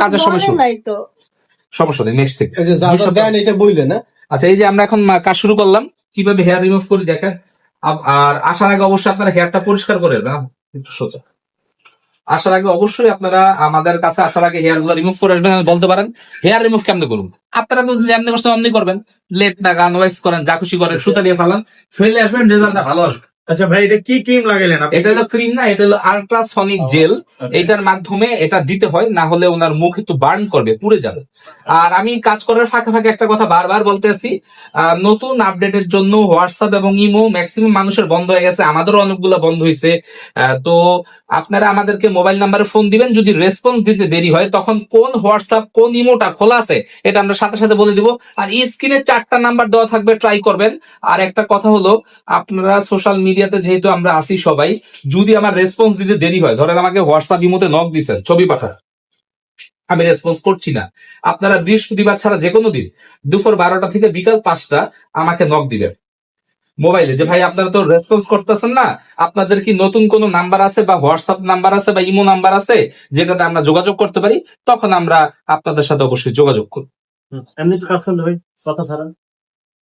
কাজের সময় শুরু। নাই তো সমস্যা নেই, নেক্সট থেকে এই যে যা যা দেন এটা বললেন না। আচ্ছা, এই যে আমরা এখন কাজ শুরু করলাম, কিভাবে হেয়ার রিমুভ করি দেখেন। আর আসার আগে অবশ্যই আপনারা হেয়ারটা পরিষ্কার করে নেবেন, একটু সোজা। আসার আগে অবশ্যই আপনারা আমাদের কাছে আসার আগে হেয়ার গুলো রিমুভ করে আসবেন। বলতে পারেন হেয়ার রিমুভ কেমনে করুন, আপনারা তো যেমনি করছেন অমনি করবেন, লেট না গান ওয়াইস করেন, যা খুশি করেন, সুতা দিয়ে ফালান, ফেলে আসবেন, রেজাল্টটা ভালো আসবে। আচ্ছা ভাই, এটা কি ক্রিম লাগাইলেন আপনি? এটা হলো ক্রিম না, এটা হলো আল্ট্রাসনিক জেল। এটার মাধ্যমে এটা দিতে হয়, না হলে ওনার মুখ একটু বার্ন করবে, পুড়ে যাবে। আর আমি কাজ করার ফাঁকে ফাঁকে একটা কথা বারবার বলতে আছি, নতুন আপডেটের জন্য হোয়াটসঅ্যাপ এবং ইমো ম্যাক্সিমাম মানুষের বন্ধ হয়ে গেছে, আমাদেরও অনেকগুলো বন্ধ হয়েছে। তো আপনারা আমাদেরকে মোবাইল নাম্বারে ফোন দিবেন, যদি রেসপন্স দিতে দেরি হয় তখন কোন হোয়াটসঅ্যাপ কোন ইমোটা খোলা আছে এটা আমরা সাথে সাথে বলে দিব। আর এই স্ক্রিনে 4টা নাম্বার দেওয়া থাকবে, ট্রাই করবেন। আর একটা কথা হলো, আপনারা সোশ্যাল মিডিয়াতে যেহেতু আমরা আসি সবাই, যদি আমার রেসপন্স দিতে দেরি হয়, ধরেন আমাকে হোয়াটসঅ্যাপ ইমোতে নক দিচ্ছেন, ছবি পাঠান, আমি রেসপন্স করছি না, আপনারা বৃহস্পতিবার ছাড়া যে কোনো দিন দুপুর 12টা থেকে বিকাল 5টা আমাকে নক দিবেন মোবাইলে, যে ভাই আপনারা তো রেসপন্স করতেছেন না, আপনাদের কি নতুন কোনো নাম্বার আছে বা হোয়াটসঅ্যাপ নাম্বার আছে বা ইমো নাম্বার আছে যেটাতে আমরা যোগাযোগ করতে পারি, তখন আমরা আপনাদের সাথে অবশ্যই যোগাযোগ করব। এমনি তো কাজ করলে ভাই, কথা ছাড়া।